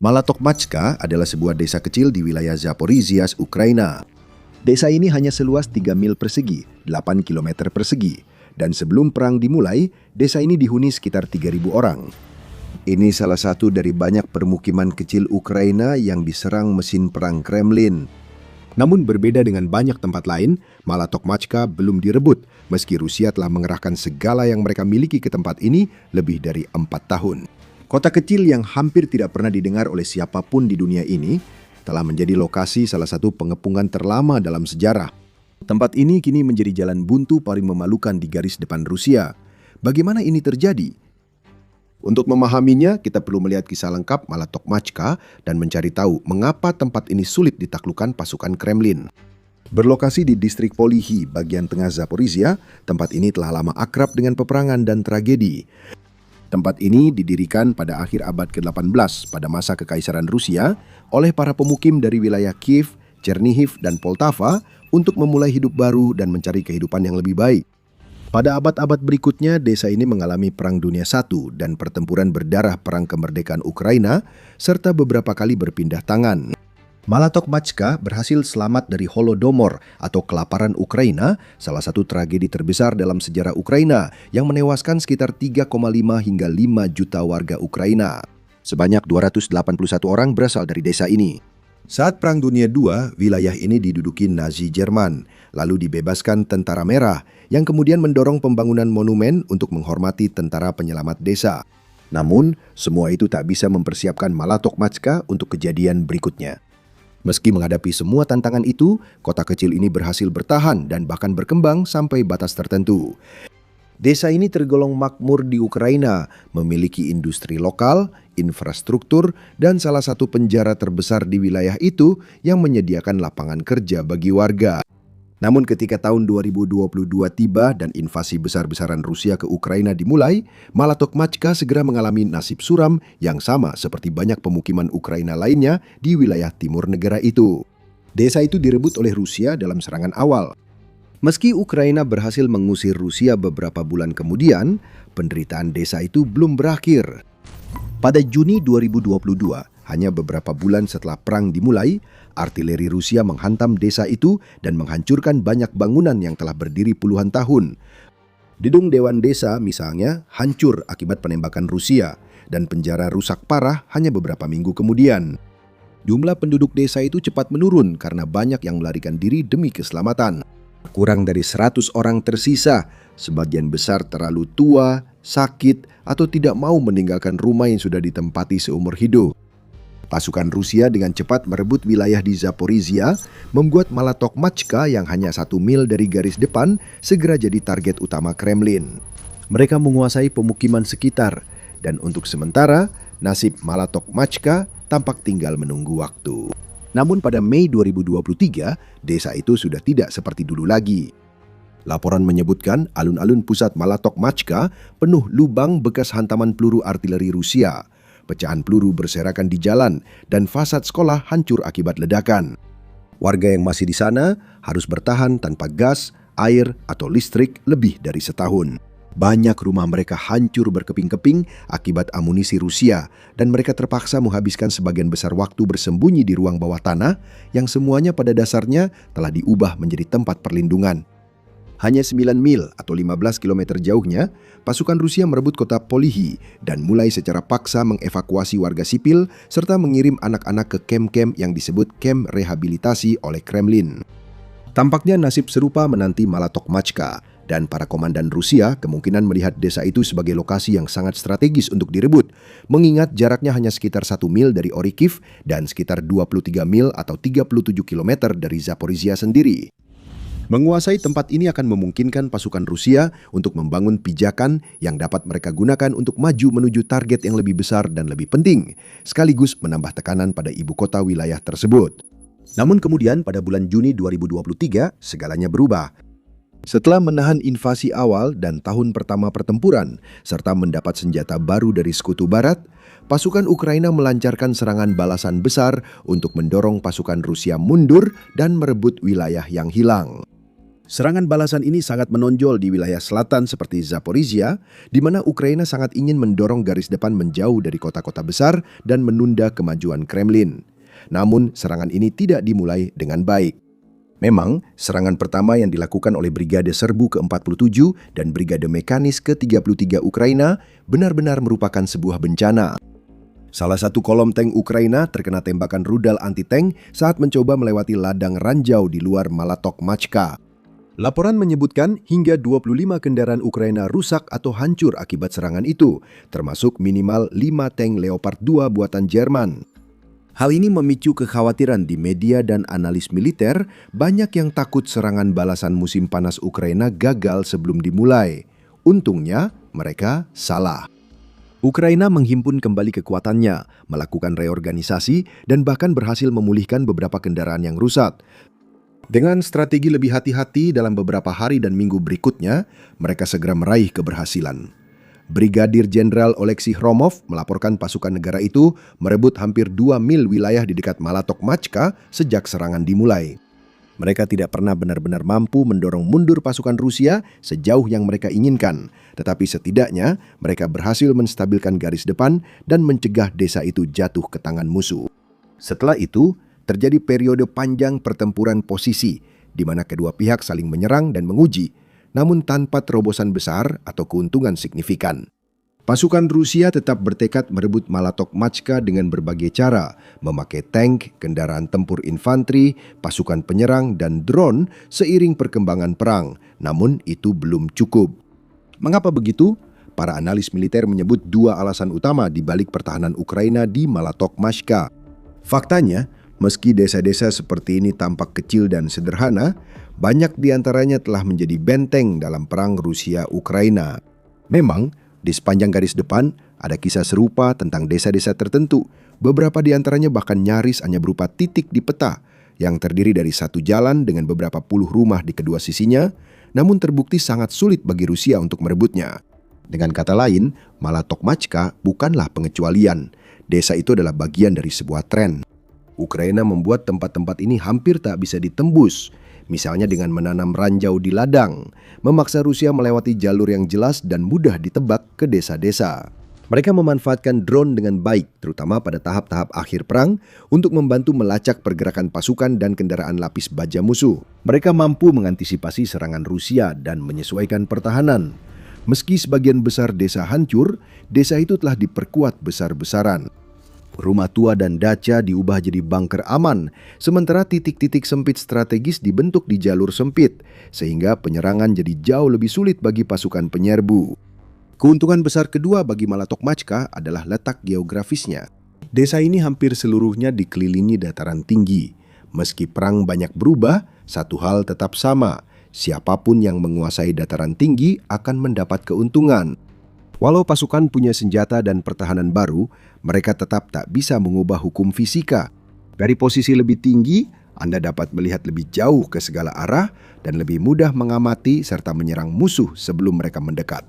Malatokmachka adalah sebuah desa kecil di wilayah Zaporizhia, Ukraina. Desa ini hanya seluas 3 mil persegi, 8 km persegi. Dan sebelum perang dimulai, desa ini dihuni sekitar 3.000 orang. Ini salah satu dari banyak permukiman kecil Ukraina yang diserang mesin perang Kremlin. Namun berbeda dengan banyak tempat lain, Malatokmachka belum direbut, meski Rusia telah mengerahkan segala yang mereka miliki ke tempat ini lebih dari 4 tahun. Kota kecil yang hampir tidak pernah didengar oleh siapapun di dunia ini telah menjadi lokasi salah satu pengepungan terlama dalam sejarah. Tempat ini kini menjadi jalan buntu paling memalukan di garis depan Rusia. Bagaimana ini terjadi? Untuk memahaminya, kita perlu melihat kisah lengkap Malatokmachka dan mencari tahu mengapa tempat ini sulit ditaklukkan pasukan Kremlin. Berlokasi di distrik Polihi, bagian tengah Zaporizhia, tempat ini telah lama akrab dengan peperangan dan tragedi. Tempat ini didirikan pada akhir abad ke-18 pada masa Kekaisaran Rusia oleh para pemukim dari wilayah Kiev, Chernihiv, dan Poltava untuk memulai hidup baru dan mencari kehidupan yang lebih baik. Pada abad-abad berikutnya, desa ini mengalami Perang Dunia I dan pertempuran berdarah Perang Kemerdekaan Ukraina, serta beberapa kali berpindah tangan. Malatokmachka berhasil selamat dari Holodomor atau kelaparan Ukraina, salah satu tragedi terbesar dalam sejarah Ukraina yang menewaskan sekitar 3,5 hingga 5 juta warga Ukraina. Sebanyak 281 orang berasal dari desa ini. Saat Perang Dunia II, wilayah ini diduduki Nazi Jerman, lalu dibebaskan Tentara Merah yang kemudian mendorong pembangunan monumen untuk menghormati tentara penyelamat desa. Namun, semua itu tak bisa mempersiapkan Malatokmachka untuk kejadian berikutnya. Meski menghadapi semua tantangan itu, kota kecil ini berhasil bertahan dan bahkan berkembang sampai batas tertentu. Desa ini tergolong makmur di Ukraina, memiliki industri lokal, infrastruktur, dan salah satu penjara terbesar di wilayah itu yang menyediakan lapangan kerja bagi warga. Namun ketika tahun 2022 tiba dan invasi besar-besaran Rusia ke Ukraina dimulai, Malatokmachka segera mengalami nasib suram yang sama seperti banyak pemukiman Ukraina lainnya di wilayah timur negara itu. Desa itu direbut oleh Rusia dalam serangan awal. Meski Ukraina berhasil mengusir Rusia beberapa bulan kemudian, penderitaan desa itu belum berakhir. Pada Juni 2022, hanya beberapa bulan setelah perang dimulai, artileri Rusia menghantam desa itu dan menghancurkan banyak bangunan yang telah berdiri puluhan tahun. Gedung Dewan Desa misalnya hancur akibat penembakan Rusia dan penjara rusak parah hanya beberapa minggu kemudian. Jumlah penduduk desa itu cepat menurun karena banyak yang melarikan diri demi keselamatan. Kurang dari 100 orang tersisa, sebagian besar terlalu tua, sakit, atau tidak mau meninggalkan rumah yang sudah ditempati seumur hidup. Pasukan Rusia dengan cepat merebut wilayah di Zaporizhia, membuat Malatokmachka yang hanya 1 mil dari garis depan segera jadi target utama Kremlin. Mereka menguasai pemukiman sekitar, dan untuk sementara, nasib Malatokmachka tampak tinggal menunggu waktu. Namun pada Mei 2023, desa itu sudah tidak seperti dulu lagi. Laporan menyebutkan alun-alun pusat Malatokmachka penuh lubang bekas hantaman peluru artileri Rusia. Pecahan peluru berserakan di jalan dan fasad sekolah hancur akibat ledakan. Warga yang masih di sana harus bertahan tanpa gas, air, atau listrik lebih dari setahun. Banyak rumah mereka hancur berkeping-keping akibat amunisi Rusia dan mereka terpaksa menghabiskan sebagian besar waktu bersembunyi di ruang bawah tanah yang semuanya pada dasarnya telah diubah menjadi tempat perlindungan. Hanya 9 mil atau 15 km jauhnya, pasukan Rusia merebut kota Polihi dan mulai secara paksa mengevakuasi warga sipil serta mengirim anak-anak ke kem-kem yang disebut kem rehabilitasi oleh Kremlin. Tampaknya nasib serupa menanti Malatokmachka. Dan para komandan Rusia kemungkinan melihat desa itu sebagai lokasi yang sangat strategis untuk direbut, mengingat jaraknya hanya sekitar 1 mil dari Orikhiv dan sekitar 23 mil atau 37 km dari Zaporizhia sendiri. Menguasai tempat ini akan memungkinkan pasukan Rusia untuk membangun pijakan yang dapat mereka gunakan untuk maju menuju target yang lebih besar dan lebih penting, sekaligus menambah tekanan pada ibu kota wilayah tersebut. Namun kemudian pada bulan Juni 2023, segalanya berubah. Setelah menahan invasi awal dan tahun pertama pertempuran, serta mendapat senjata baru dari Sekutu Barat, pasukan Ukraina melancarkan serangan balasan besar untuk mendorong pasukan Rusia mundur dan merebut wilayah yang hilang. Serangan balasan ini sangat menonjol di wilayah selatan seperti Zaporizhia, di mana Ukraina sangat ingin mendorong garis depan menjauh dari kota-kota besar dan menunda kemajuan Kremlin. Namun, serangan ini tidak dimulai dengan baik. Memang, serangan pertama yang dilakukan oleh Brigade Serbu ke-47 dan Brigade Mekanis ke-33 Ukraina benar-benar merupakan sebuah bencana. Salah satu kolom tank Ukraina terkena tembakan rudal anti-tank saat mencoba melewati ladang ranjau di luar Malatok Machka. Laporan menyebutkan hingga 25 kendaraan Ukraina rusak atau hancur akibat serangan itu, termasuk minimal 5 tank Leopard 2 buatan Jerman. Hal ini memicu kekhawatiran di media dan analis militer, banyak yang takut serangan balasan musim panas Ukraina gagal sebelum dimulai. Untungnya, mereka salah. Ukraina menghimpun kembali kekuatannya, melakukan reorganisasi, dan bahkan berhasil memulihkan beberapa kendaraan yang rusak. Dengan strategi lebih hati-hati dalam beberapa hari dan minggu berikutnya, mereka segera meraih keberhasilan. Brigadir Jenderal Oleksiy Hromov melaporkan pasukan negara itu merebut hampir 2 mil wilayah di dekat Malatok Machka sejak serangan dimulai. Mereka tidak pernah benar-benar mampu mendorong mundur pasukan Rusia sejauh yang mereka inginkan, tetapi setidaknya mereka berhasil menstabilkan garis depan dan mencegah desa itu jatuh ke tangan musuh. Setelah itu, terjadi periode panjang pertempuran posisi, di mana kedua pihak saling menyerang dan menguji, namun tanpa terobosan besar atau keuntungan signifikan. Pasukan Rusia tetap bertekad merebut Malatok Machka dengan berbagai cara, memakai tank, kendaraan tempur infanteri, pasukan penyerang, dan drone seiring perkembangan perang, namun itu belum cukup. Mengapa begitu? Para analis militer menyebut 2 alasan utama di balik pertahanan Ukraina di Malatok Machka. Faktanya, meski desa-desa seperti ini tampak kecil dan sederhana, banyak di antaranya telah menjadi benteng dalam perang Rusia-Ukraina. Memang, di sepanjang garis depan ada kisah serupa tentang desa-desa tertentu. Beberapa di antaranya bahkan nyaris hanya berupa titik di peta yang terdiri dari satu jalan dengan beberapa puluh rumah di kedua sisinya, namun terbukti sangat sulit bagi Rusia untuk merebutnya. Dengan kata lain, Malatok Machka bukanlah pengecualian. Desa itu adalah bagian dari sebuah tren. Ukraina membuat tempat-tempat ini hampir tak bisa ditembus, misalnya dengan menanam ranjau di ladang, memaksa Rusia melewati jalur yang jelas dan mudah ditebak ke desa-desa. Mereka memanfaatkan drone dengan baik, terutama pada tahap-tahap akhir perang, untuk membantu melacak pergerakan pasukan dan kendaraan lapis baja musuh. Mereka mampu mengantisipasi serangan Rusia dan menyesuaikan pertahanan. Meski sebagian besar desa hancur, desa itu telah diperkuat besar-besaran. Rumah tua dan daca diubah jadi bunker aman, sementara titik-titik sempit strategis dibentuk di jalur sempit, sehingga penyerangan jadi jauh lebih sulit bagi pasukan penyerbu. Keuntungan besar kedua bagi Malatok Machka adalah letak geografisnya. Desa ini hampir seluruhnya dikelilingi dataran tinggi. Meski perang banyak berubah, satu hal tetap sama, siapapun yang menguasai dataran tinggi akan mendapat keuntungan. Walau pasukan punya senjata dan pertahanan baru, mereka tetap tak bisa mengubah hukum fisika. Dari posisi lebih tinggi, Anda dapat melihat lebih jauh ke segala arah dan lebih mudah mengamati serta menyerang musuh sebelum mereka mendekat.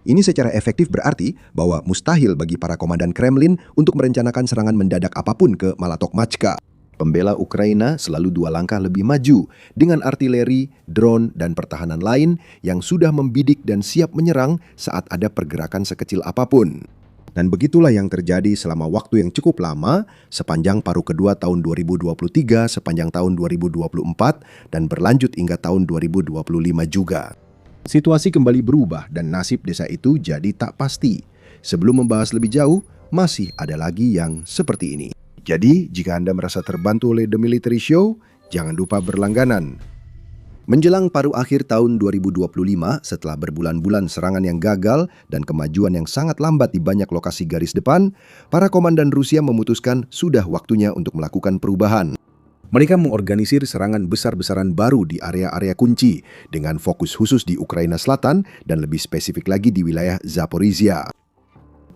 Ini secara efektif berarti bahwa mustahil bagi para komandan Kremlin untuk merencanakan serangan mendadak apapun ke Malatok Machka. Pembela Ukraina selalu 2 langkah lebih maju dengan artileri, drone, dan pertahanan lain yang sudah membidik dan siap menyerang saat ada pergerakan sekecil apapun. Dan begitulah yang terjadi selama waktu yang cukup lama, sepanjang paruh kedua tahun 2023, sepanjang tahun 2024, dan berlanjut hingga tahun 2025 juga. Situasi kembali berubah dan nasib desa itu jadi tak pasti. Sebelum membahas lebih jauh, masih ada lagi yang seperti ini. Jadi, jika Anda merasa terbantu oleh The Military Show, jangan lupa berlangganan. Menjelang paruh akhir tahun 2025, setelah berbulan-bulan serangan yang gagal dan kemajuan yang sangat lambat di banyak lokasi garis depan, para komandan Rusia memutuskan sudah waktunya untuk melakukan perubahan. Mereka mengorganisir serangan besar-besaran baru di area-area kunci, dengan fokus khusus di Ukraina Selatan dan lebih spesifik lagi di wilayah Zaporizhia.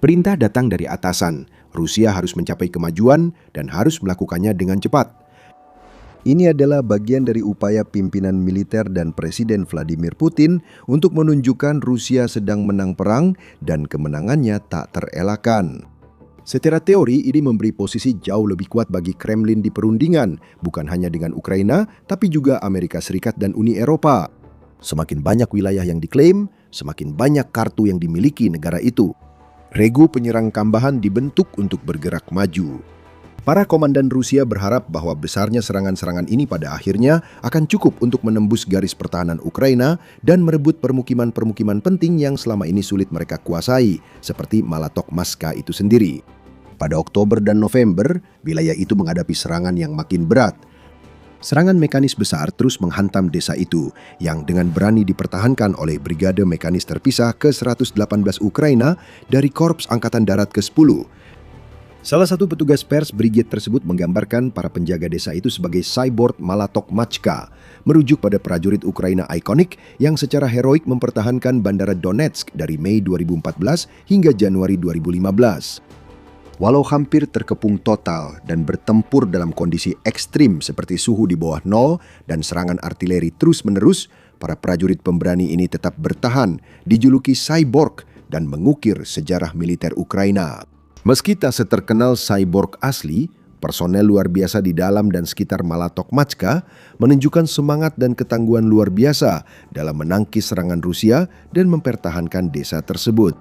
Perintah datang dari atasan. Rusia harus mencapai kemajuan dan harus melakukannya dengan cepat. Ini adalah bagian dari upaya pimpinan militer dan Presiden Vladimir Putin untuk menunjukkan Rusia sedang menang perang dan kemenangannya tak terelakkan. Secara teori, ini memberi posisi jauh lebih kuat bagi Kremlin di perundingan, bukan hanya dengan Ukraina, tapi juga Amerika Serikat dan Uni Eropa. Semakin banyak wilayah yang diklaim, semakin banyak kartu yang dimiliki negara itu. Regu penyerang tambahan dibentuk untuk bergerak maju. Para komandan Rusia berharap bahwa besarnya serangan-serangan ini pada akhirnya akan cukup untuk menembus garis pertahanan Ukraina dan merebut permukiman-permukiman penting yang selama ini sulit mereka kuasai, seperti Malatok-Maska itu sendiri. Pada Oktober dan November, wilayah itu menghadapi serangan yang makin berat. Serangan mekanis besar terus menghantam desa itu, yang dengan berani dipertahankan oleh Brigade Mekanis Terpisah ke-118 Ukraina dari Korps Angkatan Darat ke-10. Salah satu petugas pers brigade tersebut menggambarkan para penjaga desa itu sebagai cyborg Malatok-Machka, merujuk pada prajurit Ukraina ikonik yang secara heroik mempertahankan bandara Donetsk dari Mei 2014 hingga Januari 2015. Walau hampir terkepung total dan bertempur dalam kondisi ekstrim seperti suhu di bawah nol dan serangan artileri terus-menerus, para prajurit pemberani ini tetap bertahan, dijuluki cyborg dan mengukir sejarah militer Ukraina. Meski tak seterkenal cyborg asli, personel luar biasa di dalam dan sekitar Malatok-Machka menunjukkan semangat dan ketangguhan luar biasa dalam menangkis serangan Rusia dan mempertahankan desa tersebut.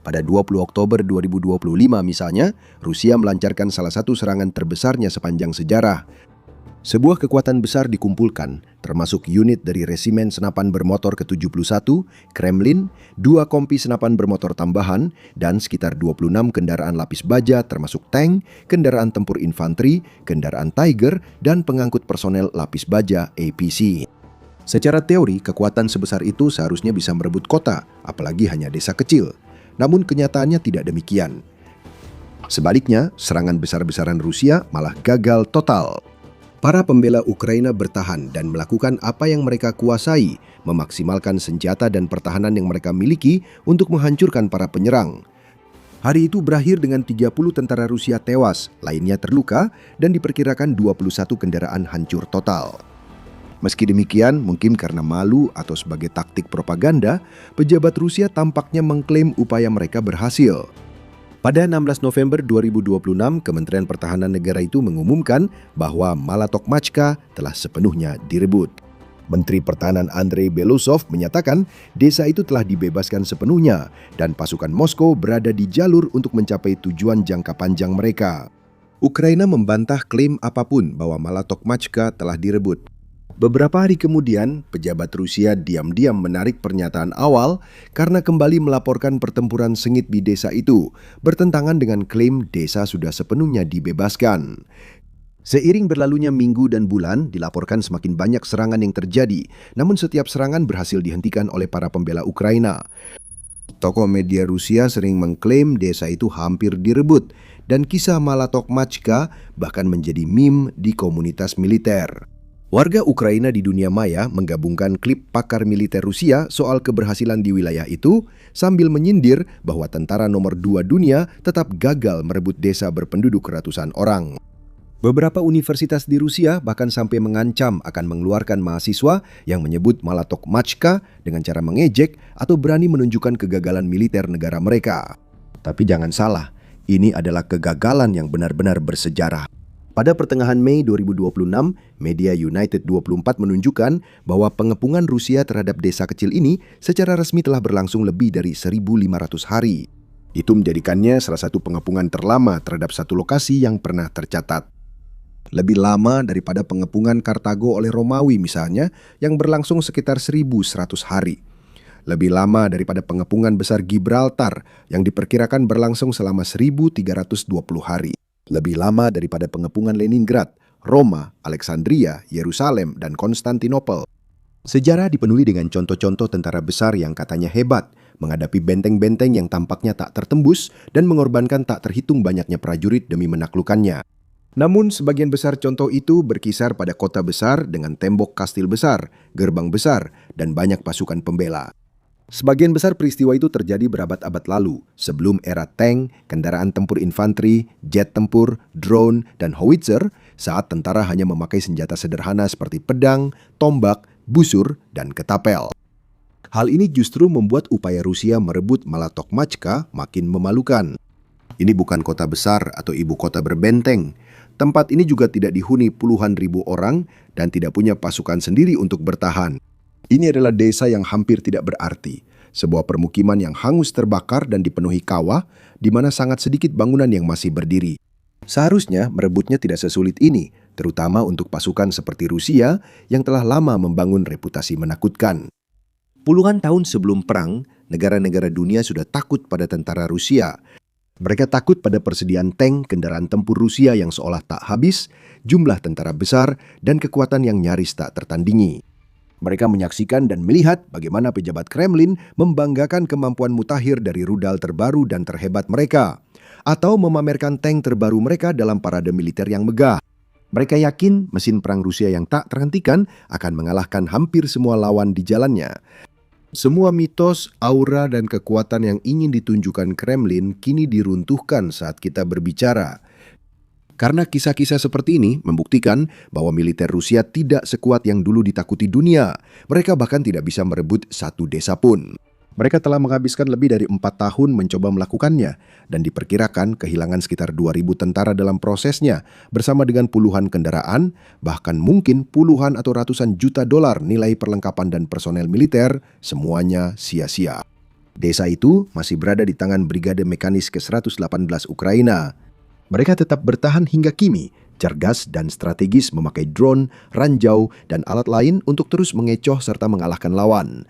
Pada 20 Oktober 2025 misalnya, Rusia melancarkan salah satu serangan terbesarnya sepanjang sejarah. Sebuah kekuatan besar dikumpulkan, termasuk unit dari Resimen Senapan Bermotor ke-71, Kremlin, 2 kompi senapan bermotor tambahan, dan sekitar 26 kendaraan lapis baja termasuk tank, kendaraan tempur infanteri, kendaraan Tiger, dan pengangkut personel lapis baja APC. Secara teori, kekuatan sebesar itu seharusnya bisa merebut kota, apalagi hanya desa kecil. Namun kenyataannya tidak demikian. Sebaliknya, serangan besar-besaran Rusia malah gagal total. Para pembela Ukraina bertahan dan melakukan apa yang mereka kuasai, memaksimalkan senjata dan pertahanan yang mereka miliki untuk menghancurkan para penyerang. Hari itu berakhir dengan 30 tentara Rusia tewas, lainnya terluka, dan diperkirakan 21 kendaraan hancur total. Meski demikian, mungkin karena malu atau sebagai taktik propaganda, pejabat Rusia tampaknya mengklaim upaya mereka berhasil. Pada 16 November 2026, Kementerian Pertahanan negara itu mengumumkan bahwa Malatok-Machka telah sepenuhnya direbut. Menteri Pertahanan Andrei Belousov menyatakan desa itu telah dibebaskan sepenuhnya dan pasukan Moskow berada di jalur untuk mencapai tujuan jangka panjang mereka. Ukraina membantah klaim apapun bahwa Malatok-Machka telah direbut. Beberapa hari kemudian, pejabat Rusia diam-diam menarik pernyataan awal karena kembali melaporkan pertempuran sengit di desa itu, bertentangan dengan klaim desa sudah sepenuhnya dibebaskan. Seiring berlalunya minggu dan bulan, dilaporkan semakin banyak serangan yang terjadi, namun setiap serangan berhasil dihentikan oleh para pembela Ukraina. Tokoh media Rusia sering mengklaim desa itu hampir direbut, dan kisah Malatok-Machka bahkan menjadi meme di komunitas militer. Warga Ukraina di dunia maya menggabungkan klip pakar militer Rusia soal keberhasilan di wilayah itu sambil menyindir bahwa tentara nomor 2 dunia tetap gagal merebut desa berpenduduk ratusan orang. Beberapa universitas di Rusia bahkan sampai mengancam akan mengeluarkan mahasiswa yang menyebut Malatok-Machka dengan cara mengejek atau berani menunjukkan kegagalan militer negara mereka. Tapi jangan salah, ini adalah kegagalan yang benar-benar bersejarah. Pada pertengahan Mei 2026, media United 24 menunjukkan bahwa pengepungan Rusia terhadap desa kecil ini secara resmi telah berlangsung lebih dari 1.500 hari. Itu menjadikannya salah satu pengepungan terlama terhadap satu lokasi yang pernah tercatat. Lebih lama daripada pengepungan Kartago oleh Romawi misalnya, yang berlangsung sekitar 1.100 hari. Lebih lama daripada pengepungan besar Gibraltar yang diperkirakan berlangsung selama 1.320 hari. Lebih lama daripada pengepungan Leningrad, Roma, Alexandria, Yerusalem, dan Konstantinopel. Sejarah dipenuhi dengan contoh-contoh tentara besar yang katanya hebat, menghadapi benteng-benteng yang tampaknya tak tertembus dan mengorbankan tak terhitung banyaknya prajurit demi menaklukkannya. Namun sebagian besar contoh itu berkisar pada kota besar dengan tembok kastil besar, gerbang besar, dan banyak pasukan pembela. Sebagian besar peristiwa itu terjadi berabad-abad lalu, sebelum era tank, kendaraan tempur infanteri, jet tempur, drone, dan howitzer, saat tentara hanya memakai senjata sederhana seperti pedang, tombak, busur, dan ketapel. Hal ini justru membuat upaya Rusia merebut Malatok-Machka makin memalukan. Ini bukan kota besar atau ibu kota berbenteng. Tempat ini juga tidak dihuni puluhan ribu orang dan tidak punya pasukan sendiri untuk bertahan. Ini adalah desa yang hampir tidak berarti. Sebuah permukiman yang hangus terbakar dan dipenuhi kawah, di mana sangat sedikit bangunan yang masih berdiri. Seharusnya merebutnya tidak sesulit ini, terutama untuk pasukan seperti Rusia yang telah lama membangun reputasi menakutkan. Puluhan tahun sebelum perang, negara-negara dunia sudah takut pada tentara Rusia. Mereka takut pada persediaan tank kendaraan tempur Rusia yang seolah tak habis, jumlah tentara besar, dan kekuatan yang nyaris tak tertandingi. Mereka menyaksikan dan melihat bagaimana pejabat Kremlin membanggakan kemampuan mutakhir dari rudal terbaru dan terhebat mereka, atau memamerkan tank terbaru mereka dalam parade militer yang megah. Mereka yakin mesin perang Rusia yang tak terhentikan akan mengalahkan hampir semua lawan di jalannya. Semua mitos, aura, dan kekuatan yang ingin ditunjukkan Kremlin kini diruntuhkan saat kita berbicara. Karena kisah-kisah seperti ini membuktikan bahwa militer Rusia tidak sekuat yang dulu ditakuti dunia. Mereka bahkan tidak bisa merebut satu desa pun. Mereka telah menghabiskan lebih dari 4 tahun mencoba melakukannya dan diperkirakan kehilangan sekitar 2.000 tentara dalam prosesnya bersama dengan puluhan kendaraan, bahkan mungkin puluhan atau ratusan juta dolar nilai perlengkapan dan personel militer, semuanya sia-sia. Desa itu masih berada di tangan Brigade Mekanis ke-118 Ukraina. Mereka tetap bertahan hingga kini, cergas dan strategis memakai drone, ranjau, dan alat lain untuk terus mengecoh serta mengalahkan lawan.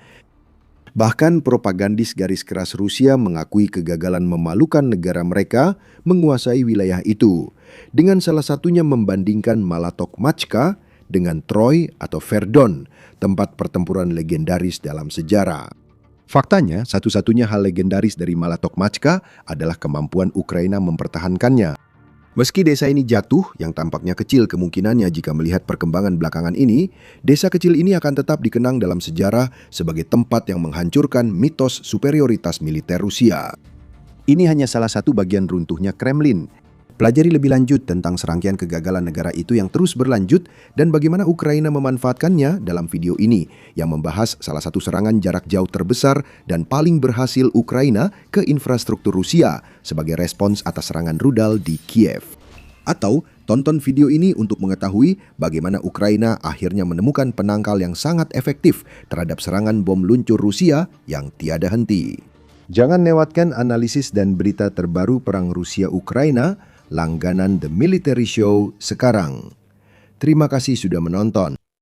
Bahkan propagandis garis keras Rusia mengakui kegagalan memalukan negara mereka menguasai wilayah itu, dengan salah satunya membandingkan Malatok-Machka dengan Troy atau Verdun, tempat pertempuran legendaris dalam sejarah. Faktanya, satu-satunya hal legendaris dari Malatok-Machka adalah kemampuan Ukraina mempertahankannya. Meski desa ini jatuh, yang tampaknya kecil kemungkinannya jika melihat perkembangan belakangan ini, desa kecil ini akan tetap dikenang dalam sejarah sebagai tempat yang menghancurkan mitos superioritas militer Rusia. Ini hanya salah satu bagian runtuhnya Kremlin. Pelajari lebih lanjut tentang serangkaian kegagalan negara itu yang terus berlanjut dan bagaimana Ukraina memanfaatkannya dalam video ini yang membahas salah satu serangan jarak jauh terbesar dan paling berhasil Ukraina ke infrastruktur Rusia sebagai respons atas serangan rudal di Kiev. Atau tonton video ini untuk mengetahui bagaimana Ukraina akhirnya menemukan penangkal yang sangat efektif terhadap serangan bom luncur Rusia yang tiada henti. Jangan lewatkan analisis dan berita terbaru perang Rusia-Ukraina langganan The Military Show sekarang. Terima kasih sudah menonton.